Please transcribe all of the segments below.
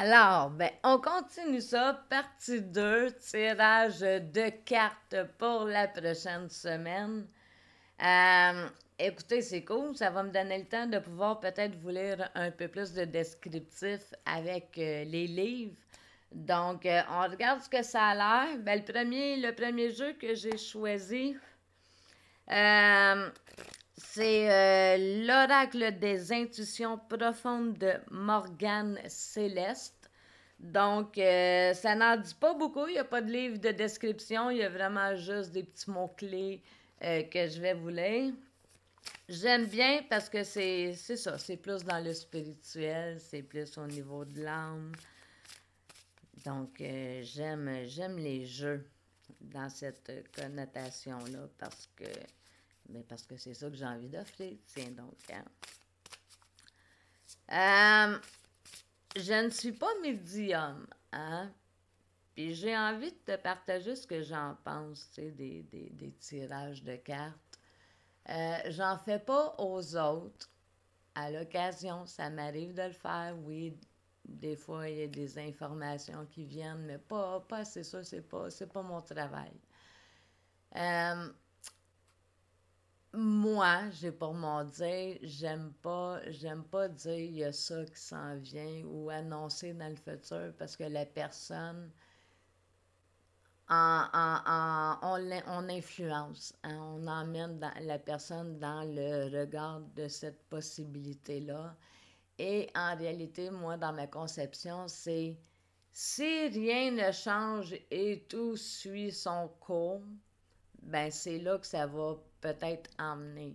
Alors, ben, on continue ça, partie 2, tirage de cartes pour la prochaine semaine. Écoutez, c'est cool, ça va me donner le temps de pouvoir peut-être vous lire un peu plus de descriptifs avec les livres. Donc, on regarde ce que ça a l'air. Ben, le premier jeu que j'ai choisi, euh, c'est l'Oracle des intuitions profondes de Morgane Céleste. Donc, ça n'en dit pas beaucoup. Il n'y a pas de livre de description. Il y a vraiment juste des petits mots-clés que je vais vous lire. J'aime bien parce que c'est ça. C'est plus dans le spirituel. C'est plus au niveau de l'âme. Donc, j'aime les jeux dans cette connotation-là parce que c'est ça que j'ai envie d'offrir. Tiens donc. Hein. Je ne suis pas médium, hein? Puis j'ai envie de te partager ce que j'en pense, tu sais, des tirages de cartes. J'en fais pas aux autres. À l'occasion, ça m'arrive de le faire, oui. Des fois, il y a des informations qui viennent, mais pas assez ça, c'est pas mon travail. Euh, Moi, j'ai pour mon dire, j'aime pas dire il y a ça qui s'en vient ou annoncer dans le futur parce que la personne, on influence, hein, on emmène la personne dans le regard de cette possibilité-là. Et en réalité, moi, dans ma conception, c'est si rien ne change et tout suit son cours, ben c'est là que ça va peut-être emmener.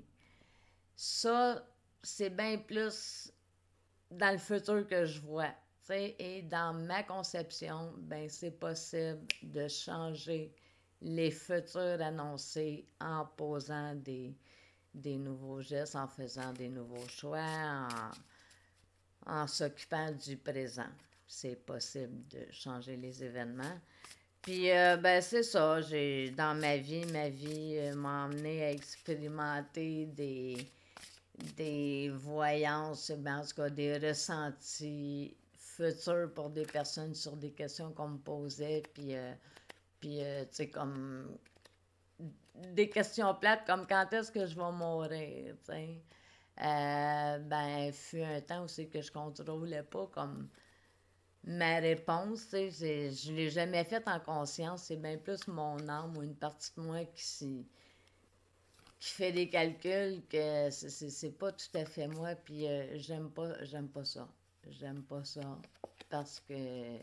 Ça, c'est bien plus dans le futur que je vois. T'sais, et dans ma conception, ben c'est possible de changer les futurs annoncés en posant des nouveaux gestes, en faisant des nouveaux choix, en s'occupant du présent. C'est possible de changer les événements. Puis, ben, c'est ça. Dans ma vie m'a amené à expérimenter des voyances, ben, en tout cas, des ressentis futurs pour des personnes sur des questions qu'on me posait. Puis tu sais, comme des questions plates comme quand est-ce que je vais mourir, tu sais. Ben, fut un temps où c'est que je contrôlais pas comme ma réponse, tu sais, je l'ai jamais faite en conscience, c'est bien plus mon âme ou une partie de moi qui fait des calculs que c'est pas tout à fait moi, puis j'aime pas ça. J'aime pas ça parce que,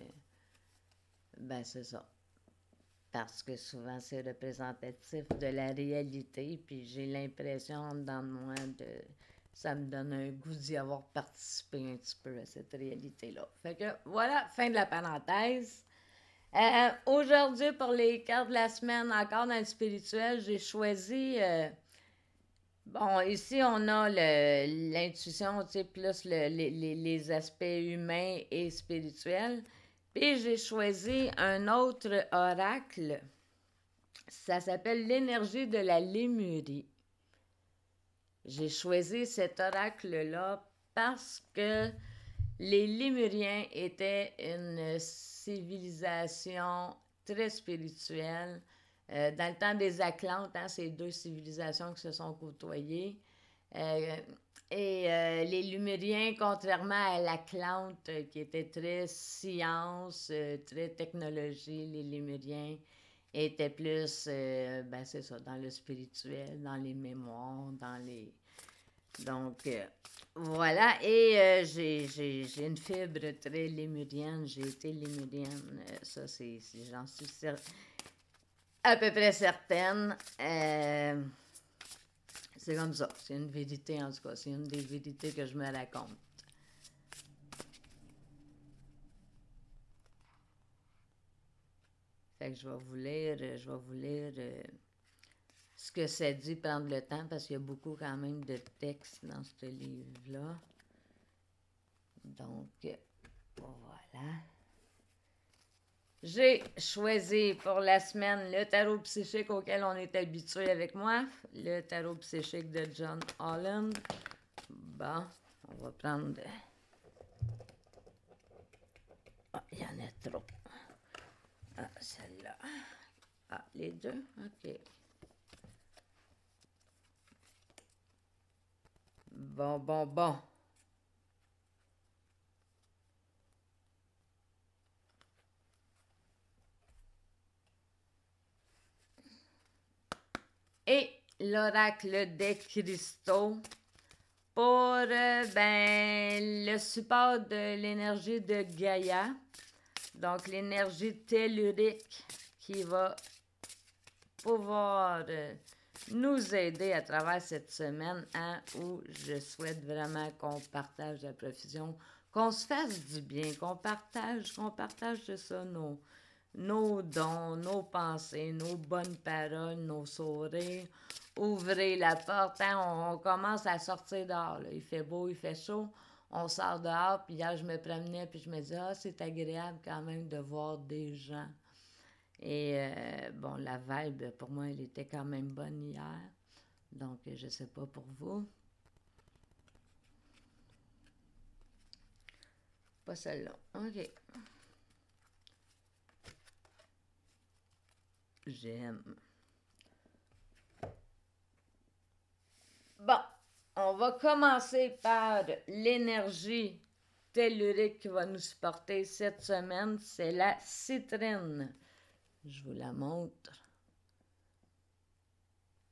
ben c'est ça. Parce que souvent c'est représentatif de la réalité, puis j'ai l'impression dans moi de... Ça me donne un goût d'y avoir participé un petit peu à cette réalité-là. Fait que voilà, fin de la parenthèse. Aujourd'hui, pour les cartes de la semaine, encore dans le spirituel, j'ai choisi... bon, ici, on a l'intuition, tu sais, plus les aspects humains et spirituels. Puis j'ai choisi un autre oracle. Ça s'appelle l'énergie de la Lémurie. J'ai choisi cet oracle-là parce que les Lémuriens étaient une civilisation très spirituelle. Dans le temps des Atlantes, hein, c'est deux civilisations qui se sont côtoyées. Euh, les Lémuriens, contrairement à l'Atlante, qui était très science, très technologie, les Lémuriens étaient plus, ben c'est ça, dans le spirituel, dans les mémoires, dans les... Donc, voilà, et j'ai une fibre très lémurienne, j'ai été lémurienne, ça j'en suis à peu près certaine. C'est comme ça, c'est une vérité en tout cas, c'est une des vérités que je me raconte. Fait que je vais vous lire ce que ça dit, prendre le temps, parce qu'il y a beaucoup quand même de textes dans ce livre-là. Donc, voilà. J'ai choisi pour la semaine le tarot psychique auquel on est habitué avec moi, le tarot psychique de John Holland. Bon, on va prendre Ah, il y en a trop. Ah, celle-là. Ah, les deux? OK. Bon, bon, bon. Et l'oracle des cristaux pour le support de l'énergie de Gaïa. Donc, l'énergie tellurique qui va pouvoir nous aider à travers cette semaine où je souhaite vraiment qu'on partage la profusion, qu'on se fasse du bien, qu'on partage c'est ça, nos dons, nos pensées, nos bonnes paroles, nos sourires. Ouvrez la porte, hein, on commence à sortir dehors. Là. Il fait beau, il fait chaud. On sort dehors, puis hier, je me promenais, puis je me disais, ah, c'est agréable quand même de voir des gens. Et bon, la vibe, pour moi, elle était quand même bonne hier. Donc, je sais pas pour vous. Pas celle-là. OK. J'aime. Bon, on va commencer par l'énergie tellurique qui va nous supporter cette semaine. C'est la citrine. Je vous la montre.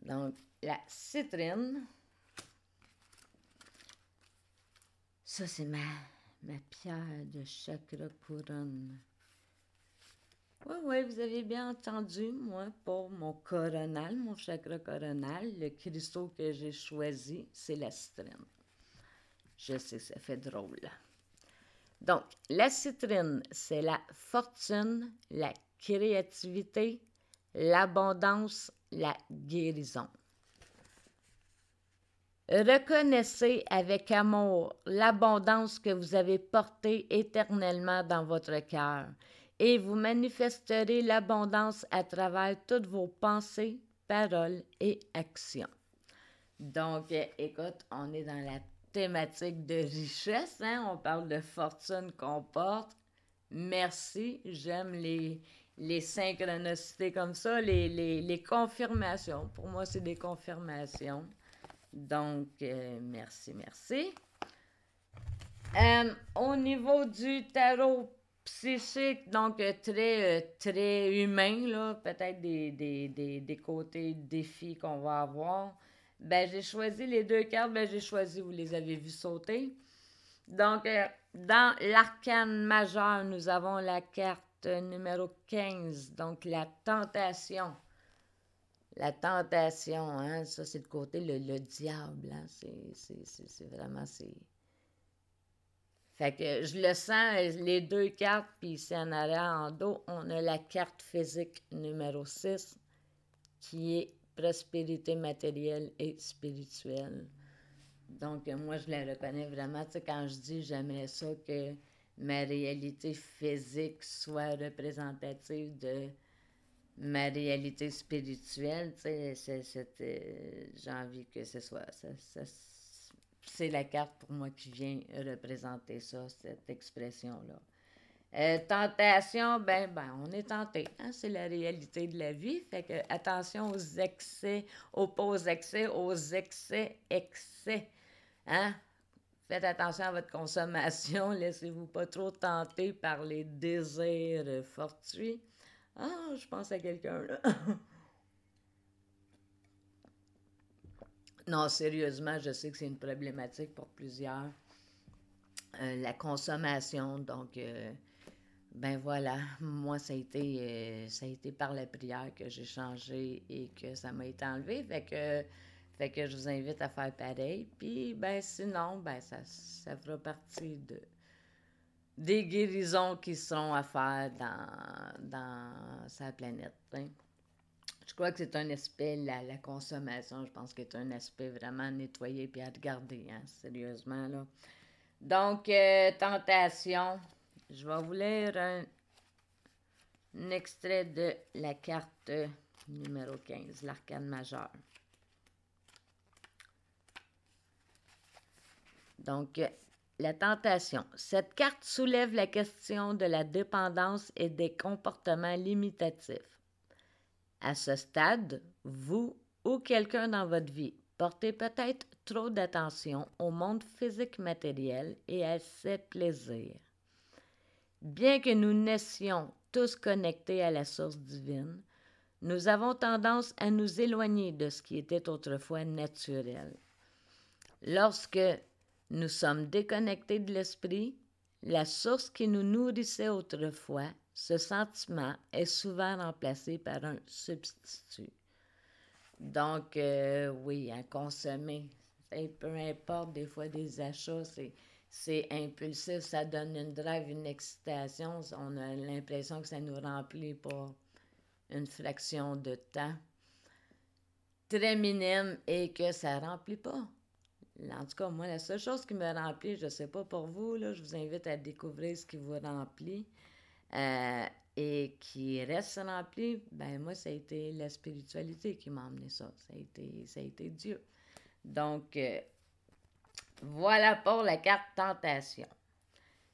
Donc, la citrine. Ça, c'est ma pierre de chakra couronne. Oui, vous avez bien entendu, moi, pour mon coronal, mon chakra coronal, le cristaux que j'ai choisi, c'est la citrine. Je sais, ça fait drôle. Donc, la citrine, c'est la fortune, la créativité, l'abondance, la guérison. Reconnaissez avec amour l'abondance que vous avez portée éternellement dans votre cœur et vous manifesterez l'abondance à travers toutes vos pensées, paroles et actions. Donc, écoute, on est dans la thématique de richesse, hein? On parle de fortune qu'on porte. Merci, j'aime les synchronicités comme ça, les confirmations. Pour moi, c'est des confirmations. Donc, merci, merci. Au niveau du tarot psychique, donc très humain, là, peut-être des côtés défis qu'on va avoir. Ben, j'ai choisi les deux cartes, j'ai choisi, vous les avez vues sauter. Donc, dans l'arcane majeur, nous avons la carte numéro 15, donc la tentation. La tentation, hein, ça c'est le côté, le diable, hein, c'est vraiment, Fait que je le sens, les deux cartes, puis ici en arrière, en dos, on a la carte physique numéro 6, qui est prospérité matérielle et spirituelle. Donc, moi, je la reconnais vraiment, tu sais, quand je dis j'aimerais ça que ma réalité physique soit représentative de ma réalité spirituelle, tu sais, j'ai envie que ce soit c'est la carte pour moi qui vient représenter ça, cette expression-là. Tentation, on est tenté, hein? C'est la réalité de la vie, fait que attention aux excès, aux excès, hein? Faites attention à votre consommation, laissez-vous pas trop tenter par les désirs fortuits. Ah, je pense à quelqu'un, là. Non, sérieusement, je sais que c'est une problématique pour plusieurs. La consommation, donc, voilà, moi, ça a été par la prière que j'ai changé et que ça m'a été enlevé. Fait que je vous invite à faire pareil. Puis, sinon, ça fera partie des guérisons qui sont à faire dans sa planète, hein. Je crois que c'est un aspect, la consommation, je pense que c'est un aspect vraiment nettoyé puis à regarder, hein, sérieusement, là. Donc, tentation, je vais vous lire un extrait de la carte numéro 15, l'arcane majeur. Donc, la tentation. Cette carte soulève la question de la dépendance et des comportements limitatifs. À ce stade, vous ou quelqu'un dans votre vie portez peut-être trop d'attention au monde physique matériel et à ses plaisirs. Bien que nous naissions tous connectés à la source divine, nous avons tendance à nous éloigner de ce qui était autrefois naturel. Lorsque nous sommes déconnectés de l'esprit, la source qui nous nourrissait autrefois, ce sentiment est souvent remplacé par un substitut. Donc, oui, à consommer, peu importe, des fois des achats, c'est impulsif, ça donne une drive, une excitation, on a l'impression que ça nous remplit pour une fraction de temps très minime et que ça ne remplit pas. En tout cas, moi, la seule chose qui me remplit, je ne sais pas pour vous, là, je vous invite à découvrir ce qui vous remplit et qui reste rempli, ben moi, ça a été la spiritualité qui m'a emmené ça. Ça a été Dieu. Donc, voilà pour la carte tentation.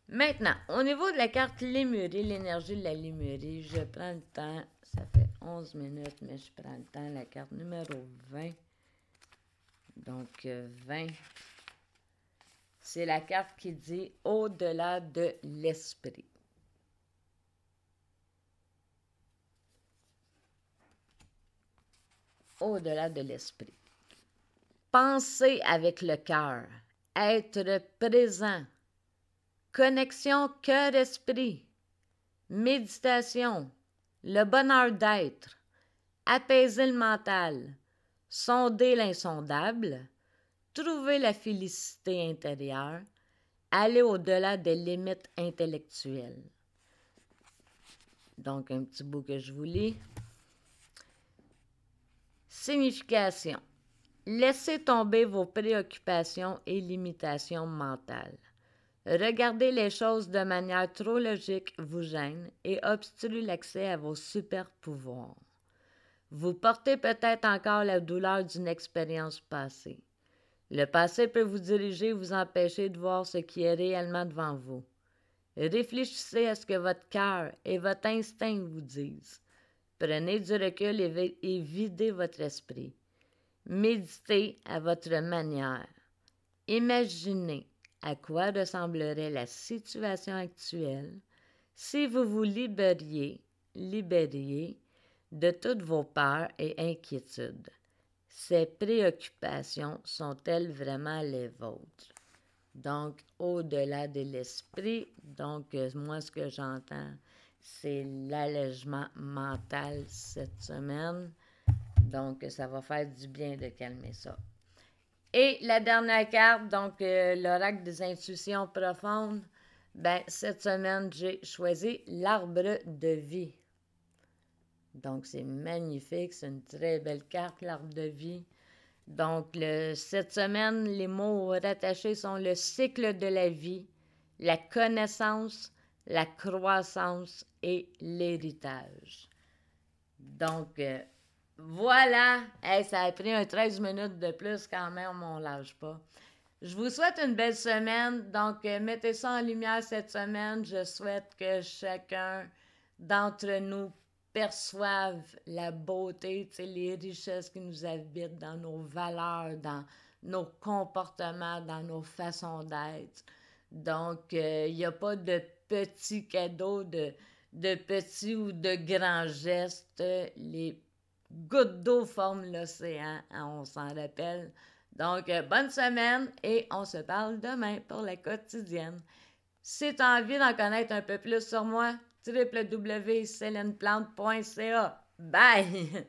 Maintenant, au niveau de la carte Lémurie, l'énergie de la Lémurie, je prends le temps, ça fait 11 minutes, mais je prends le temps, la carte numéro 20. Donc, 20, c'est la carte qui dit « Au-delà de l'esprit ». Au-delà de l'esprit. Penser avec le cœur, être présent, connexion cœur-esprit, méditation, le bonheur d'être, apaiser le mental, sonder l'insondable, trouver la félicité intérieure, aller au-delà des limites intellectuelles. Donc, un petit bout que je vous lis. Signification. Laissez tomber vos préoccupations et limitations mentales. Regarder les choses de manière trop logique vous gêne et obstrue l'accès à vos super pouvoirs. Vous portez peut-être encore la douleur d'une expérience passée. Le passé peut vous diriger et vous empêcher de voir ce qui est réellement devant vous. Réfléchissez à ce que votre cœur et votre instinct vous disent. Prenez du recul et videz votre esprit. Méditez à votre manière. Imaginez à quoi ressemblerait la situation actuelle si vous vous libériez de toutes vos peurs et inquiétudes. Ces préoccupations sont-elles vraiment les vôtres? Donc, au-delà de l'esprit, donc moi, ce que j'entends, c'est l'allègement mental cette semaine. Donc, ça va faire du bien de calmer ça. Et la dernière carte, donc l'oracle des intuitions profondes, ben cette semaine, j'ai choisi l'arbre de vie. Donc, c'est magnifique, c'est une très belle carte, l'arbre de vie. Donc, cette semaine, les mots rattachés sont le cycle de la vie, la connaissance, la croissance et l'héritage. Donc, voilà, hey, ça a pris 13 minutes de plus quand même, on ne lâche pas. Je vous souhaite une belle semaine, donc mettez ça en lumière cette semaine. Je souhaite que chacun d'entre nous perçoive la beauté, les richesses qui nous habitent dans nos valeurs, dans nos comportements, dans nos façons d'être. Donc, il n'y a pas de petits cadeaux, de petits ou de grands gestes. Les gouttes d'eau forment l'océan, hein, on s'en rappelle. Donc, bonne semaine et on se parle demain pour la quotidienne. Si tu as envie d'en connaître un peu plus sur moi, www.célineplante.ca. Bye!